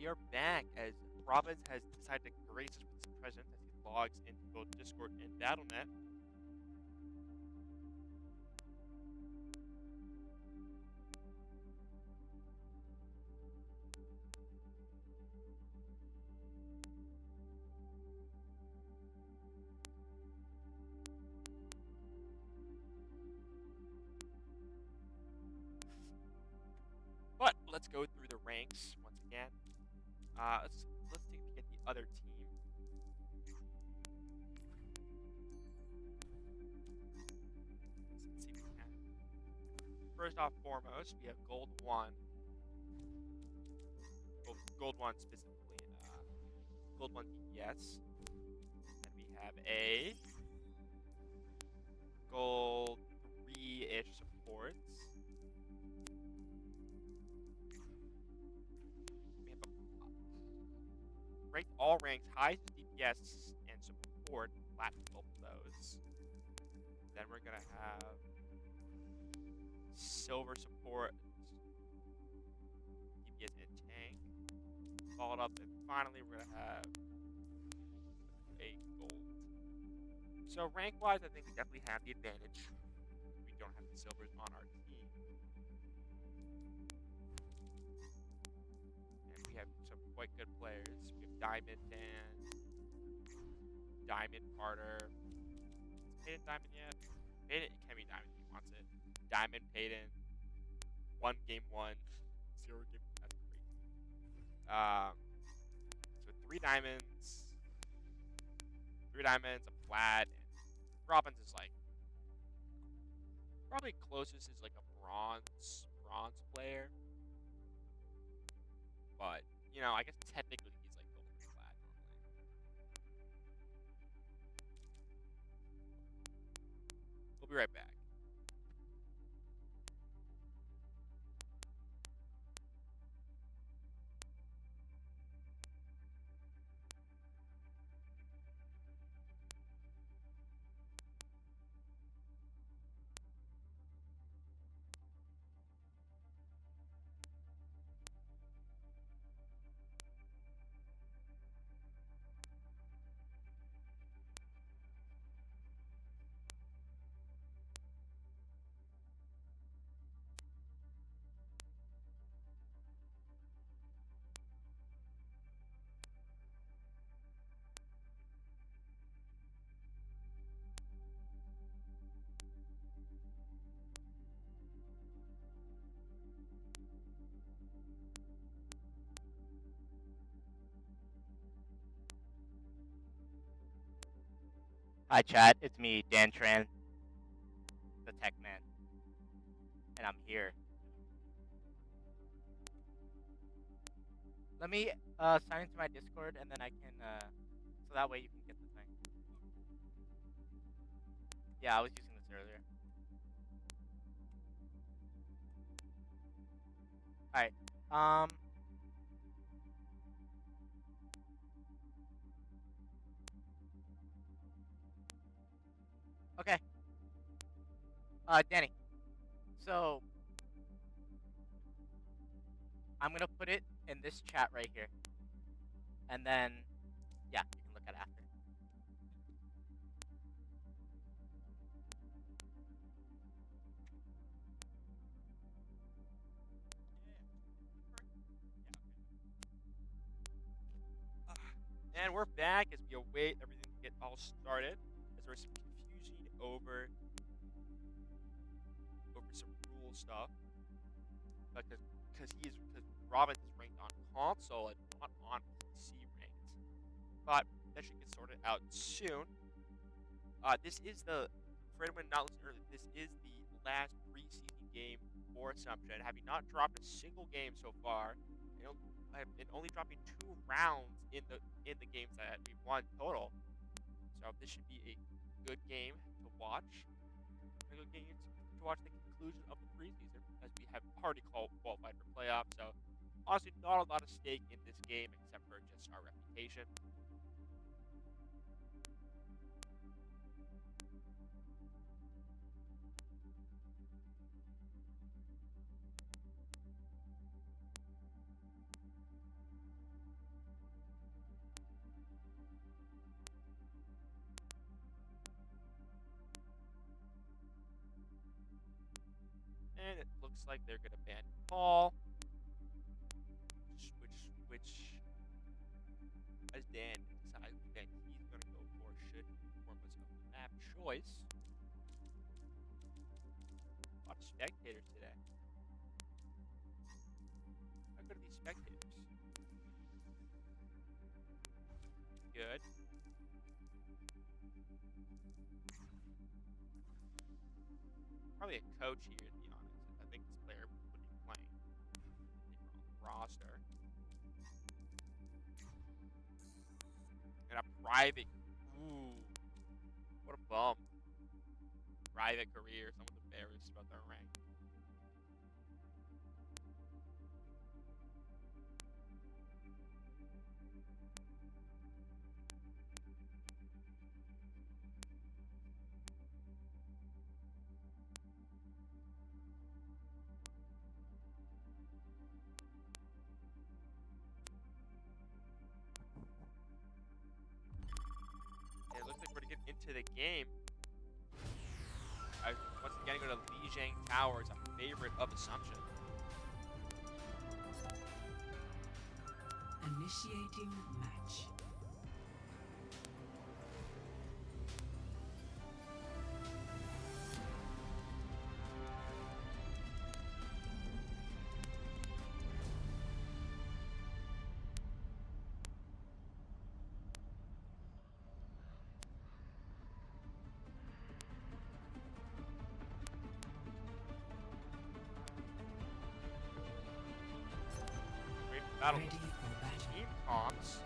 we are back as Robbins has decided to grace us with his presence as he logs into both Discord and Battle.net. But let's go through the ranks once again. Let's take a peek at the other team. Let's see what we have. First off, foremost, we have Gold 1. Gold 1 specifically. Gold 1 DPS. And we have a Gold 3-ish supports. We have ranked all ranks, highest DPS and support, platinum both of those. Then we're gonna have silver support, DPS and tank. Followed up, and finally we're gonna have a gold. So rank-wise, I think we definitely have the advantage. We don't have the silvers on our team. And we have some quite good players. We have Diamond Dan, Diamond Carter. Is Peyton Diamond yet? Peyton, it can be Diamond if he wants it. Diamond Peyton. 1 game 1. 0 game. That's crazy. So 3 diamonds. 3 diamonds, a plat, and Robbins is like probably closest is like a bronze player. But, you know, I guess technically he's like gold and plat normally. We'll be right back. Hi, chat. It's me, Dan Tran, the tech man, and I'm here. Let me sign into my Discord, and then I can, so that way you can get the thing. Yeah, I was using this earlier. All right. Okay. Danny. So I'm gonna put it in this chat right here, and then yeah, you can look at it after. And we're back as we await everything to get all started. As there's some confusion over some rule stuff. Because Robbins is ranked on console and not on PC ranked. But that should get sorted out soon. This is for anyone not listening earlier, this is the last preseason game for Assumption. Having not dropped a single game so far, and only dropping 2 rounds in the games that we've won total. So this should be a good game to watch. A good game to watch the conclusion of the preseason, as we have already qualified for playoffs. So honestly, not a lot of stake in this game except for just our reputation. looks like they're gonna ban Paul, which as Dan decides that he's gonna go for should form as a map choice. A lot of spectators today. How good are these spectators? Good. Probably a coach here, to be honest. I think this player would be playing if they were on the roster. And a private. Ooh. What a bum. Private career. Someone's embarrassed about their rank. And it looks like we're going to get into the game. Once again, go to Lijiang Towers, a favorite of Assumption. Initiating match. Battle Ready for battle. team comps.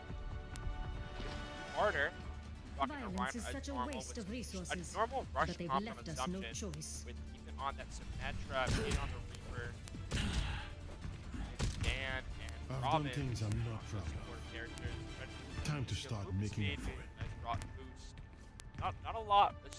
Harder. Violence is such a waste of resources, A normal rush but they've comp on left us no Assumption choice. with Ethan on that Symmetra, being on the Reaper, Dan and I've Robin. done things I'm not proud of. Support characters. Time to start making up for it. Nice brought boost. Not a lot of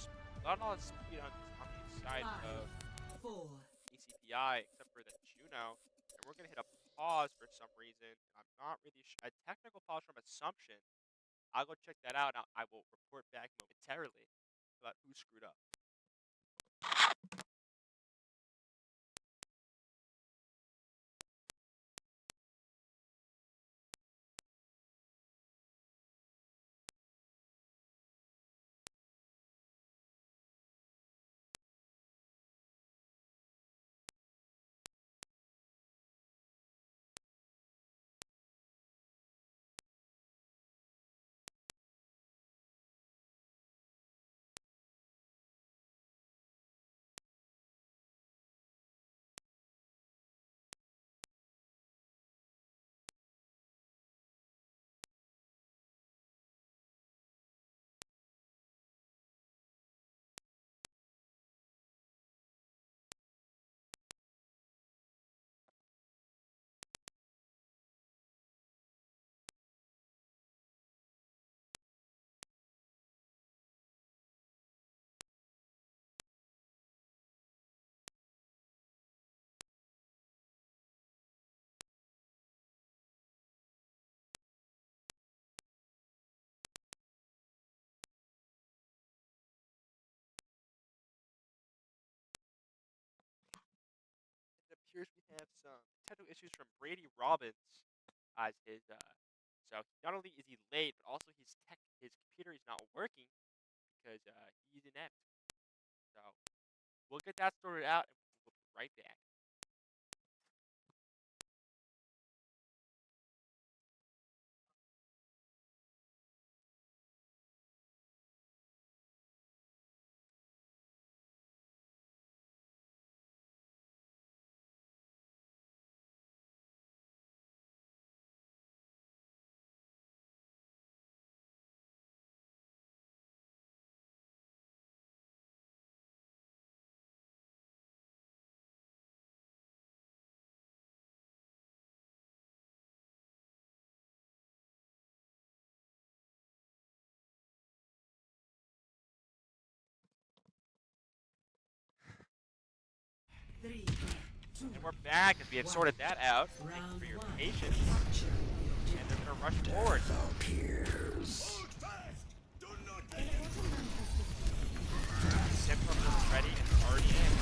speed on the side of 4, ECPI except for the Juno. And we're gonna hit a pause for some reason. I'm not really sure. A technical pause from Assumption. I'll go check that out. I will report back momentarily about who screwed up. It appears we have some technical issues from Brady Robbins as his so not only is he late, but also his computer is not working because he's inept. So we'll get that sorted out and we'll be right back. three, two, And we're back as we have sorted that out. Thank you round for your 1. patience. Capture the And they're gonna rush forward. Simple is ready and already in.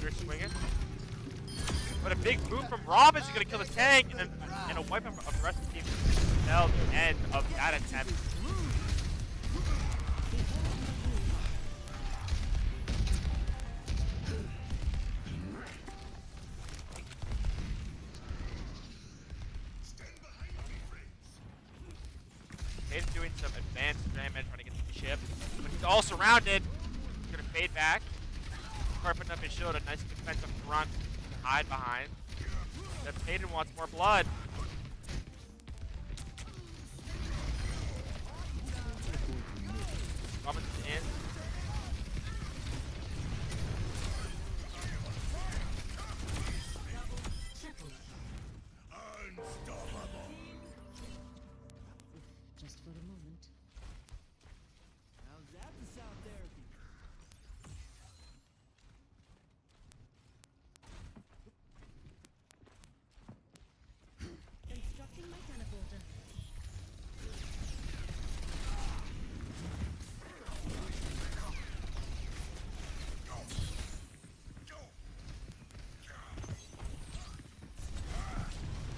Carter's swinging. But a big move from Robin's going to kill the tank and a wipe of the rest of the team. Until the end of that attempt. He's doing some advanced damage trying to get to the ship. But he's all surrounded. He's going to fade back. Carter putting up his shield, a nice defensive front to hide behind. That Payton wants more blood. Robinson's in. Just for a moment. How's that for sound therapy? Constructing my teleporter.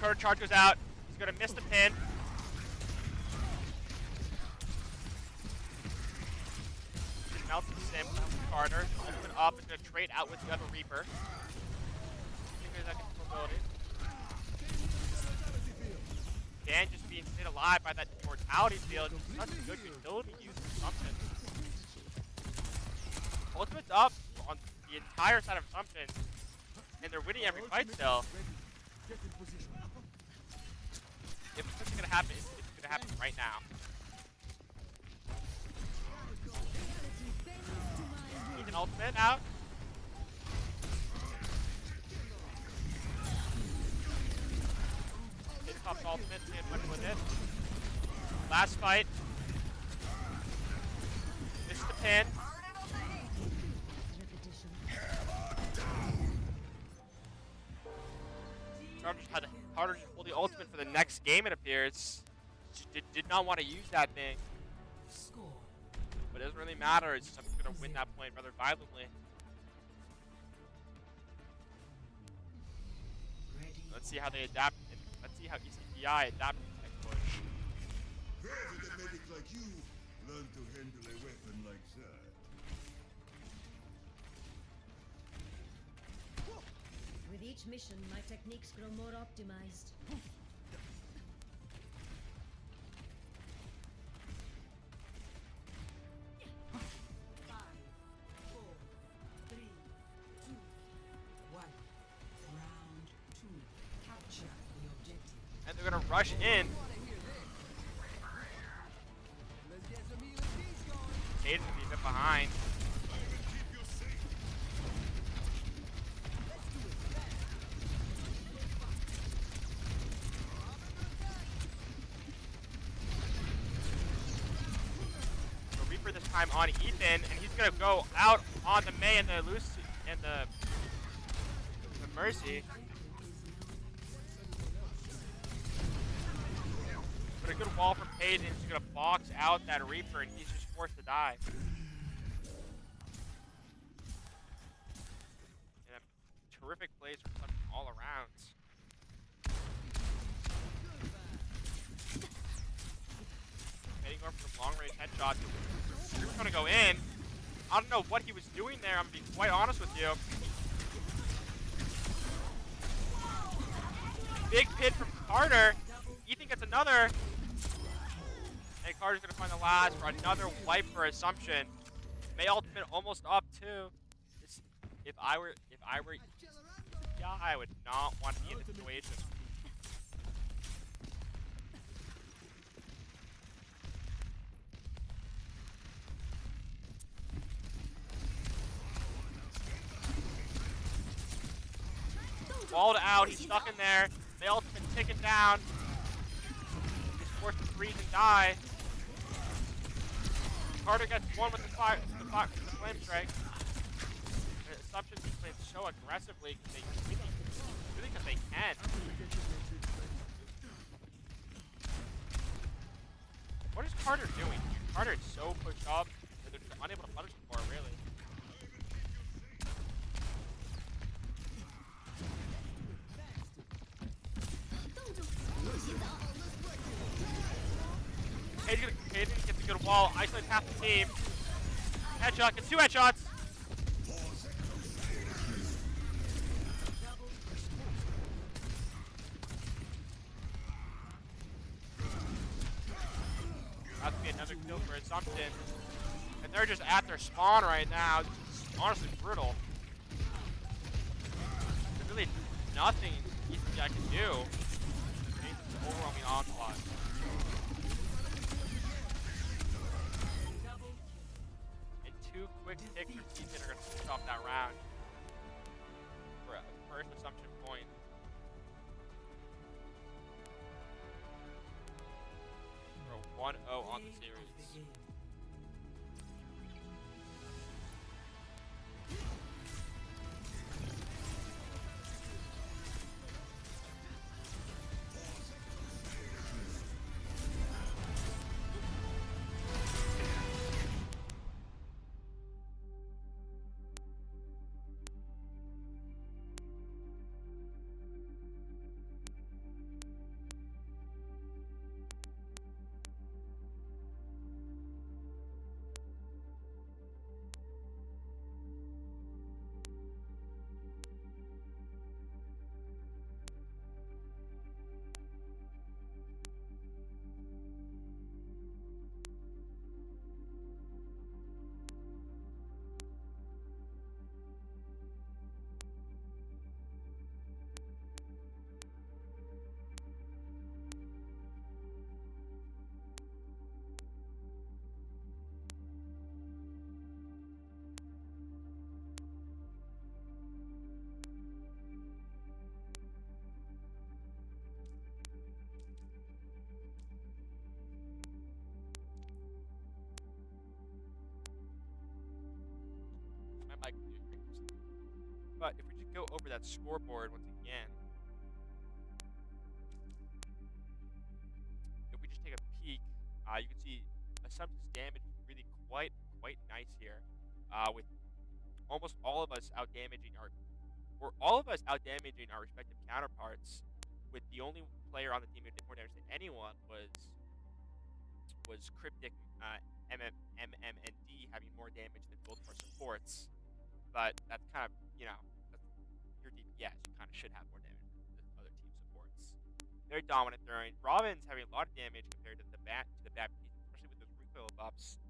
Carter charge goes out. He's going to miss the pin. Melts the sim, melts Carter. Ultimate up, is going to trade out with the other Reaper. Dan just being stayed alive by that mortality field. Such a good utility use for something. Ultimate's up on the entire side of something. And they're winning every fight still. If something's going to happen, it's going to happen right now. Need an ultimate out. Hit pops ultimate, can't win with it. Last fight. Missed the pin. Repetition. Carter just pulled the ultimate for the next game, it appears. She did not want to use that thing. Score. But it doesn't really matter, it's just I'm going to win that point rather violently. Ready. Let's see how they adapt, and let's see how ECPI adapt to tech push. President medic like you learn to handle a weapon like that. With each mission, my techniques grow more optimized. 5, 4, 3, 2, 1. Round 2. Capture the objective. And they're going to rush in. Caden's going to be a bit behind. So Reaper this time on Ethan, and he's going to go out on the May and the Lucy and the Mercy. But a good wall from Payton, he's going to box out that Reaper, and he's just forced to die. And a terrific plays from Summer all around. Payton going for some long-range headshots. Reaper's going to go in. I don't know what he was doing there, I'm going to be quite honest with you. Big pin from Carter. Ethan gets another. And Carter's gonna find the last for another wipe for Assumption. May ultimate almost up too. If I were yeah, I would not want to be in this situation. Walled out, he's stuck in there. May ultimate ticking down. He's forced to freeze and die. Carter gets one with the flame strike. And Assumption just plays so aggressively because they really because they can. What is Carter doing? Carter is so pushed up that they're just unable to punish him for it, really. Caden gets a good wall. Isolates half the team. Headshot. Gets 2 headshots. About to be another kill for Assumption. And they're just at their spawn right now. This is honestly brutal. There's really nothing ECPI can do. It's an overwhelming onslaught. And 2 quick ticks for Season are going to finish off that round. For a first Assumption point. We're 1-0 on the series. But if we just go over that scoreboard once again, if we just take a peek, you can see Assumption's damage is really quite nice here, with almost all of us out damaging our respective counterparts. With the only player on the team who did more damage than anyone was Cryptic MMND having more damage than both of our supports. But that's kind of, your DPS, you kind of should have more damage than the other team supports. Very dominant during. Robin's having a lot of damage compared to the Baptiste, especially with those recoil buffs.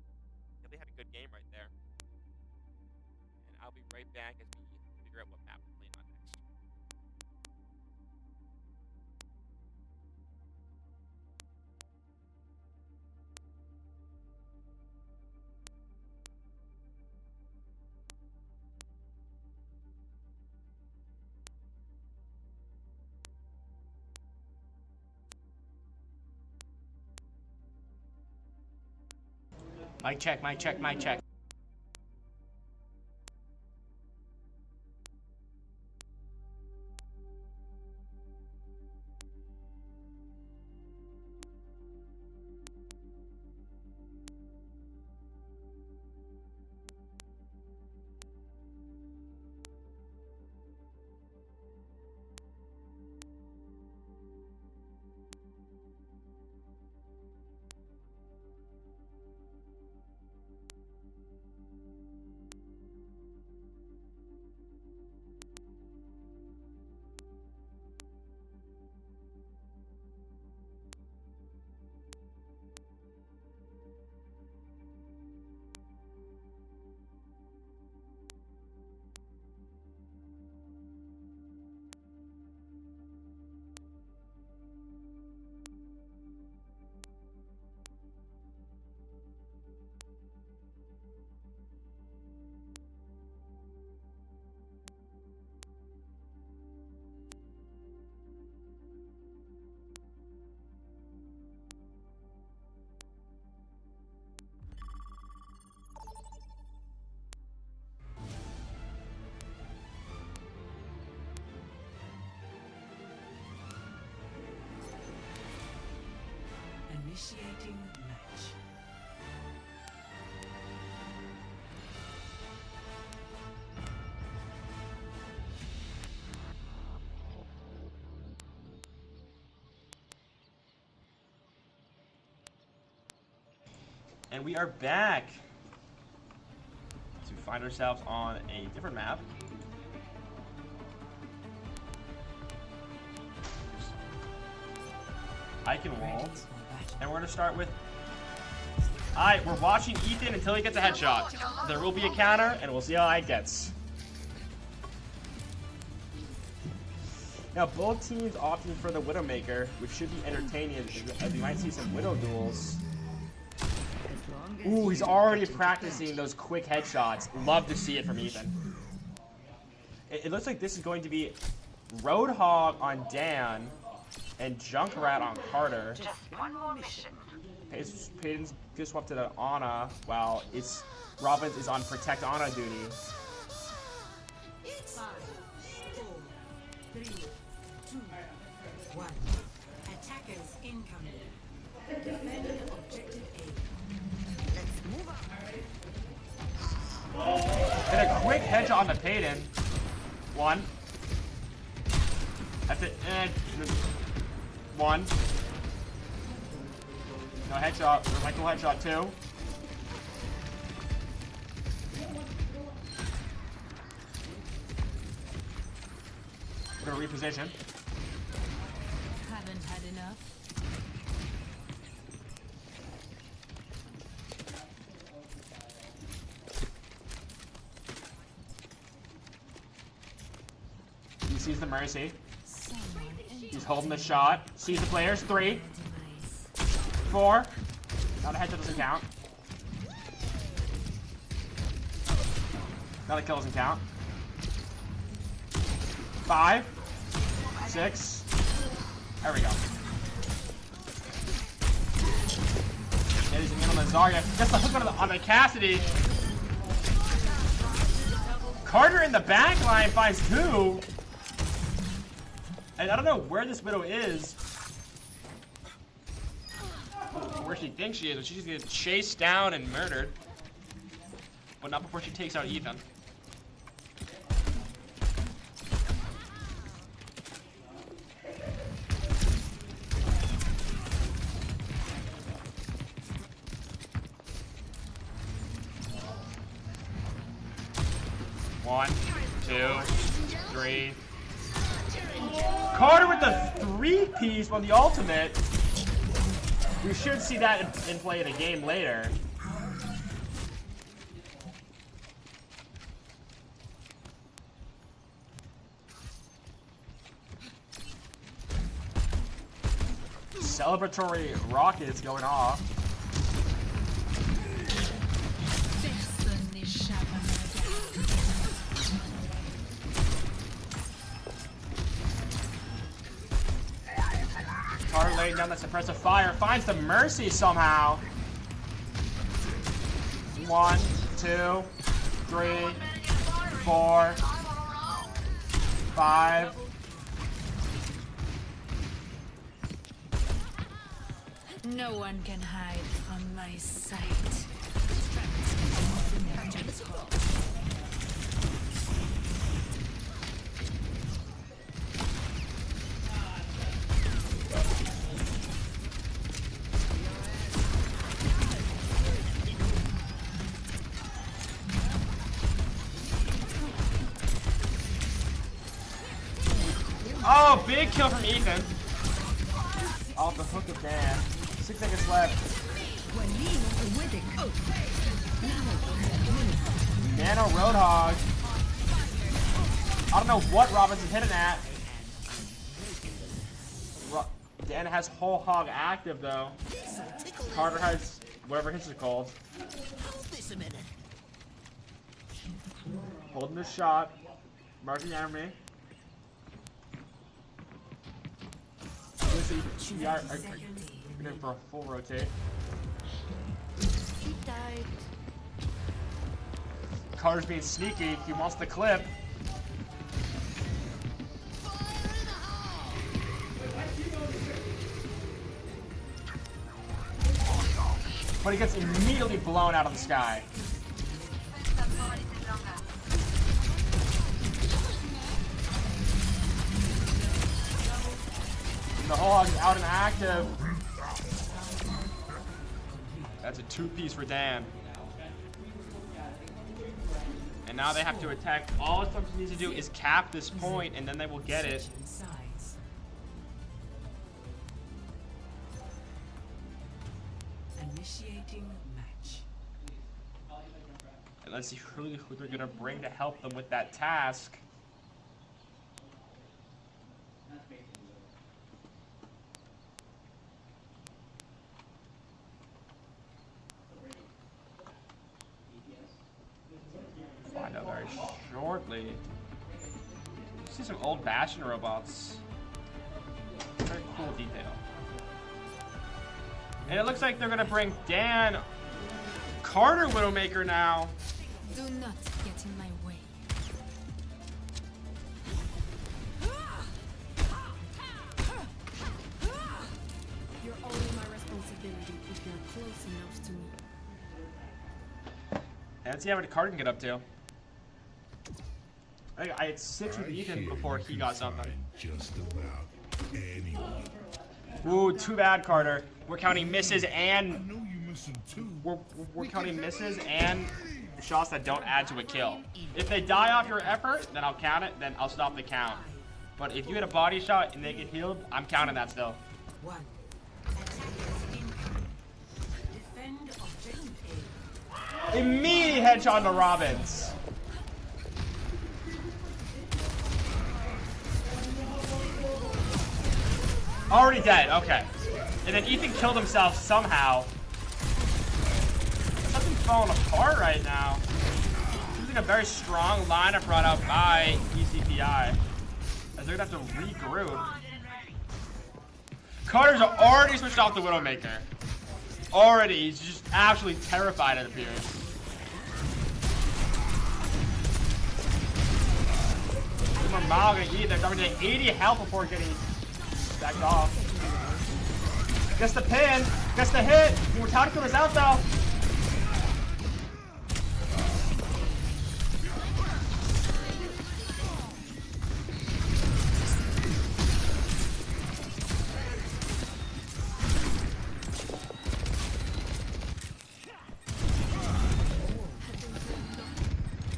They had a good game right there. And I'll be right back as we figure out what map we're playing on next. Mic check, mic check, mic check. Initiating match. And we are back to find ourselves on a different map. Eichenwald. And we're going to start with... Alright, we're watching Ethan until he gets a headshot. There will be a counter, and we'll see how it gets. Now, both teams opting for the Widowmaker, which should be entertaining as we might see some Widow duels. Ooh, he's already practicing those quick headshots. Love to see it from Ethan. It looks like this is going to be Roadhog on Dan and Junkrat on Carter. Peyton's just swapped to the Ana, while Robbins is on Protect Ana duty. 5, 4, 3, 2, 1. Attackers incoming. Defend objective A. Let's move on. And a quick headshot on the Peyton. 1. That's it. And 1. No headshot. Michael headshot 2. We're gonna reposition. Haven't had enough. He sees the Mercy. He's holding the shot. Sees the players. 3. 4. Now the headshot doesn't count. Now the kill doesn't count. 5. 6. There we go. Yeah, he's in on the Zarya. Gets the hook on the Cassidy. Carter in the back line finds 2. And I don't know where this Widow is. Where she thinks she is, but she's gonna get chased down and murdered. But not before she takes out Ethan. One, 2, 3. Carter with the 3-piece on the ultimate. We should see that in play in a game later. Celebratory rockets going off. Carter laying down that suppressive fire, finds the Mercy somehow. 1, 2, 3, 4, 5. No one can hide from my sight. Oh, big kill from Ethan. Off the hook of Dan. 6 seconds left. Nano Roadhog. I don't know what Robbins is hitting at. Dan has whole hog active though. Carter has whatever his is called. Holding the shot. Marking enemy. We are going for a full rotate. Carter's being sneaky. He wants the clip. But he gets immediately blown out of the sky. The whole hog's out and active. That That's a 2-piece for Dan. And now they have to attack. All Assumption needs to do is cap this point, and then they will get it. Sides. Initiating match. And let's see who they're gonna bring to help them with that task. Find out very shortly. See some old Bastion robots. Very cool detail. And it looks like they're gonna bring Dan Carter Widowmaker now. Do not get in my way. You're only my responsibility if you're close enough to me. And let's see how many Carter can get up to. I had 6 with Ethan before he got something. Just about anyone. Ooh, too bad, Carter. We're counting misses I and know you're missing two. we're counting misses and shots that don't add to a kill. If they die off your effort, then I'll count it. Then I'll stop the count. But if you hit a body shot and they get healed, I'm counting that still. One. Defend objective A. Immediate headshot to Robbins. Already dead, okay. And then Ethan killed himself somehow. Something's falling apart right now. Seems like a very strong lineup brought out by ECPI. As they're gonna have to regroup. Carter's already switched off the Widowmaker. Already, he's just absolutely terrified, it appears. Mal gonna eat. They're coming to 80 health before getting backed off. Gets the pin. Gets the hit. Mortality is out though.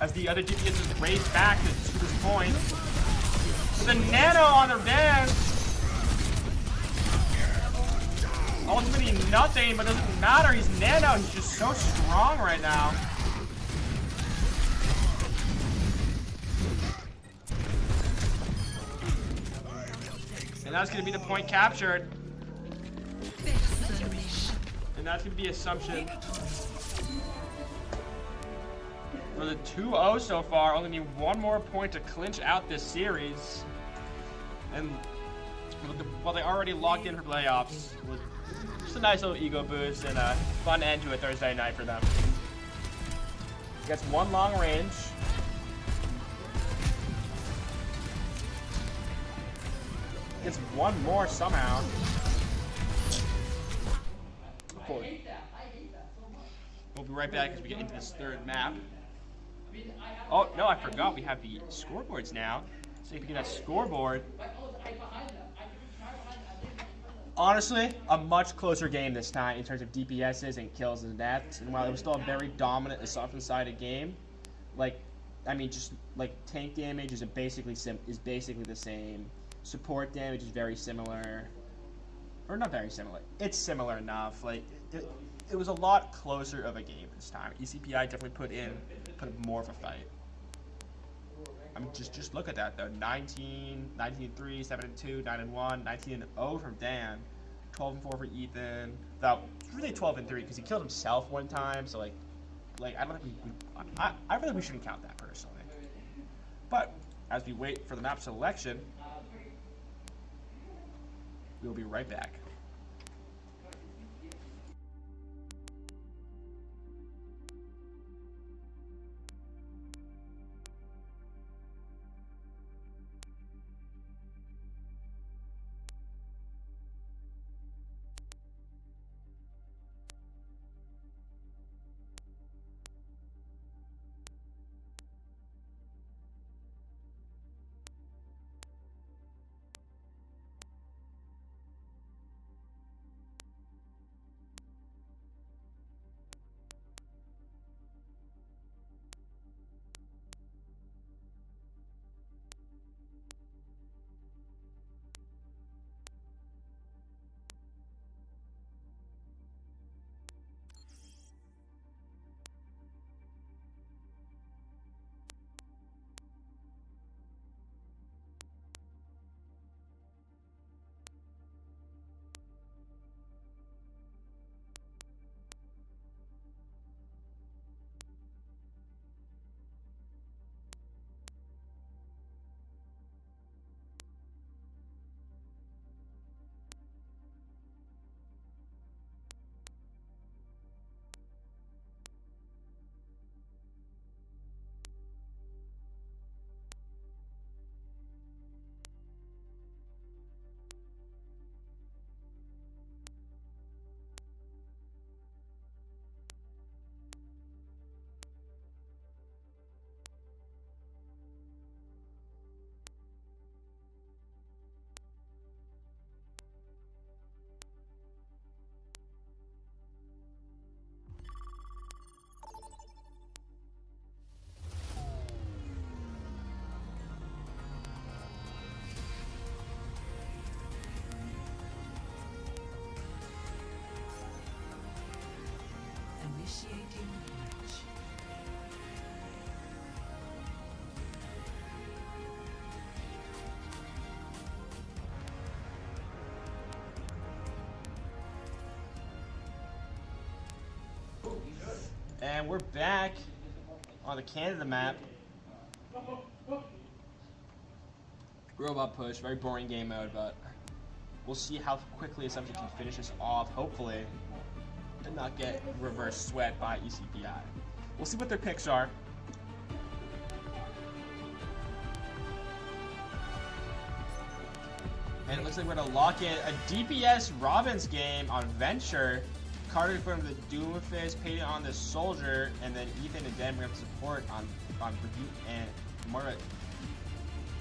As the other DPS is raised back to this point. The nano on their dance. Ultimately nothing, but doesn't matter. He's nano. He's just so strong right now. And that's going to be the point captured. And that's going to be Assumption. For the 2-0 so far, only need one more point to clinch out this series. And while they already locked in for playoffs, it was just a nice little ego boost and a fun end to a Thursday night for them. Gets one long range. Gets one more somehow. Cool. We'll be right back as we get into this third map. Oh, no, I forgot we have the scoreboards now. So if you get that scoreboard. Honestly, a much closer game this time in terms of DPSs and kills and deaths. And while it was still a very dominant Assumption-sided game, just tank damage is basically the same. Support damage is very similar. Or not very similar. It's similar enough. It was a lot closer of a game this time. ECPI definitely put more of a fight. I mean, just look at that though. 19, 19-3, 7-2, 9-1, 19-0 from Dan, 12-4 for Ethan. Though it's really 12-3 because he killed himself one time. So I don't think I really we shouldn't count that personally. But as we wait for the map selection, we'll be right back. Initiating match. And we're back on the Canada map. Robot push, very boring game mode, but we'll see how quickly Assumption can finish this off, hopefully, and not get reverse sweat by ECPI. We'll see what their picks are. And it looks like we're gonna lock in a DPS Robin's game on Venture. Carter from the Doomfist, Payton on the Soldier, and then Ethan and Dan bring up support on Brigitte and Mara.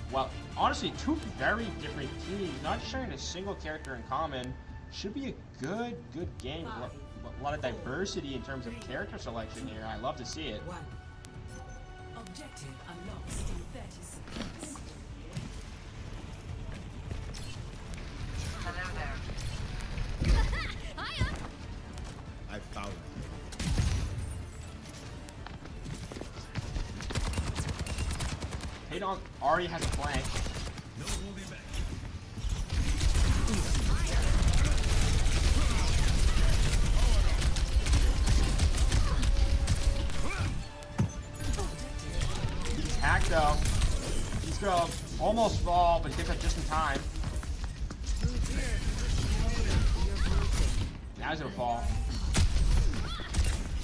Well, honestly, two very different teams, not sharing a single character in common. Should be a good game. A lot of diversity in terms of character selection here. I love to see it. One. Objective unlocked in 30 seconds. Hello there. Hiya! I found it. Payton already has a flank. No holding back. He's hacked though. He's gonna almost fall, but he gets up just in time. Now he's gonna fall.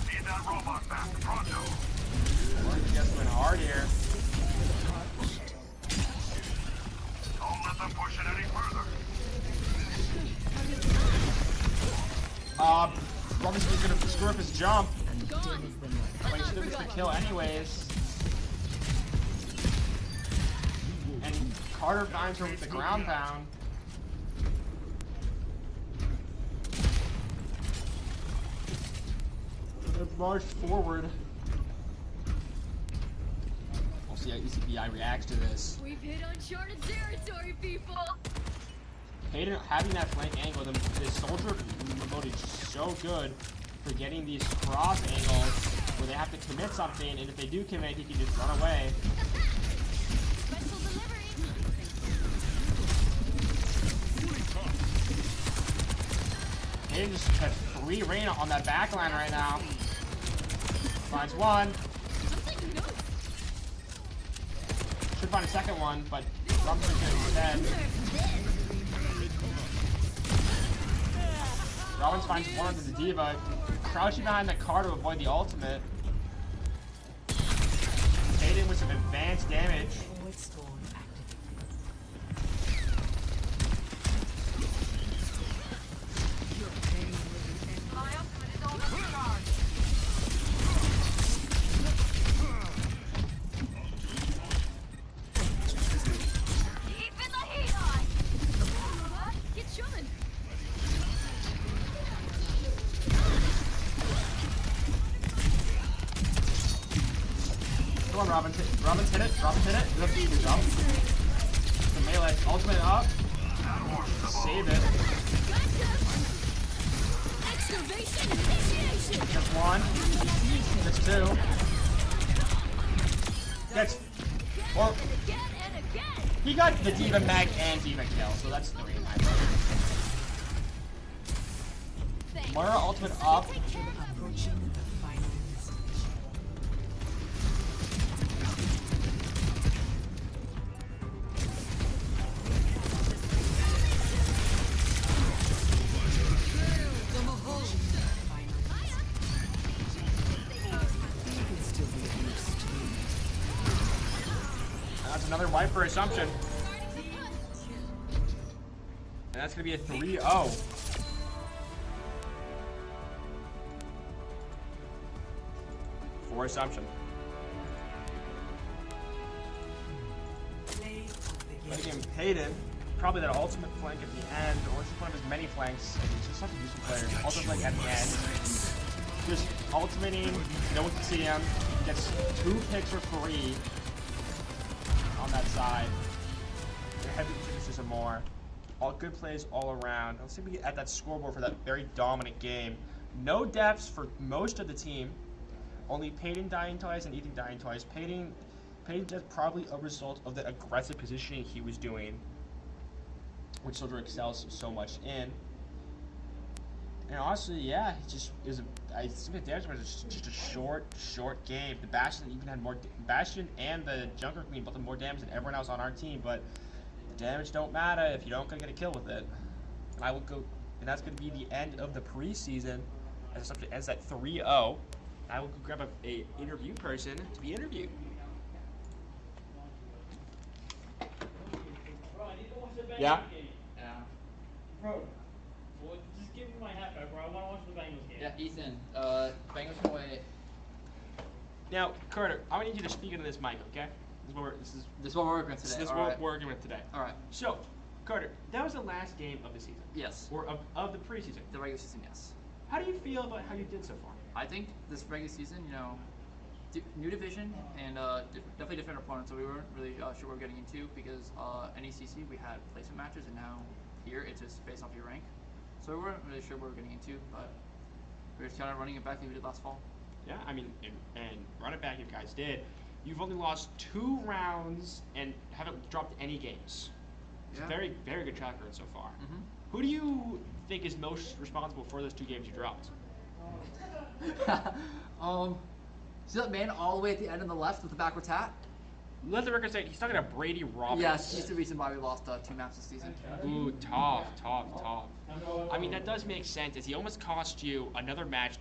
Need that robot back, pronto. He just went hard here. Don't let them push it any further. Robin's gonna screw up his jump. But he still gets the kill anyways. And Carter finds her with the ground pound. They've marched forward. We'll see how ECPI reacts to this. We've hit uncharted territory, people! Payton having that flank angle, the Soldier mode is so good for getting these cross angles where they have to commit something, and if they do commit, he can just run away. Special delivery! Payton just has free reign on that backline right now. Finds one. I'm taking notes! Should find a second one, but Robinson's gonna be dead. Robbins finds one onto the Diva, crouching behind the car to avoid the ultimate. Payton with some advanced damage. Forward spawn activated. My ultimate is almost charged! Keeping the heat on! What? Get shoving! Come on, Robbins hit it. Robbins hit it. Good jump. The melee ultimate up. Save it. Gotcha! Excavation initiation! Gets one. Gets two. Gets. Or Again and again! he got the Diva mag and Diva kill, so that's three. Thanks. Moira ultimate up. Approaching the final destination. That's another wipe for Assumption. And that's going to be a 3-0. For Assumption. But again, Payton, probably that ultimate flank at the end, or just one of his many flanks. He's just such a useful player. Ultimate flank at the end. Just ultimating, no one can see him. Gets 2 picks for free on that side. Heavy finishes some more. All good plays all around. Let's see if we get at that scoreboard for that very dominant game. no deaths for most of the team. Only Peyton dying twice and Ethan dying twice. Peyton death probably a result of the aggressive positioning he was doing, which Soldier excels so much in. And honestly, yeah, it just is. I think the damage was just a short game. The Bastion even had more. Bastion and the Junker Queen both had more damage than everyone else on our team, but the damage don't matter if you don't gonna get a kill with it. And I will go, and that's gonna be the end of the preseason. As it ends at 3-0. I will go grab a interview person to be interviewed. Bro, I need to watch the Bengals Yeah? game. Yeah. Bro, well, just give me my hat back, bro. I want to watch the Bengals game. Yeah, Ethan. Bengals can wait. Now, Carter, I'm gonna need you to speak into this mic, okay? This This is what we're working with is today. what Alright. we're working with today. Alright. So, Carter, that was the last game of the season, Yes. or of the preseason. The regular season, yes. How do you feel about how you did so far? I think this regular season, new division and definitely different opponents. So we weren't really sure what we were getting into because NECC we had placement matches, and now here it's just based off your rank. So we weren't really sure what we were getting into, but we were just kind of running it back like we did last fall. Yeah, I mean, and run it back you guys did. You've only lost 2 rounds and haven't dropped any games. It's a Yeah. very, very good track record so far. Mhm. Who do you think is most responsible for those 2 games you dropped? See that man all the way at the end on the left with the backwards hat? Let the record say he's talking about Brady Roberts. Yes, he's the reason why we lost 2 maps this season. Ooh, tough. I mean, that does make sense, as he almost cost you another match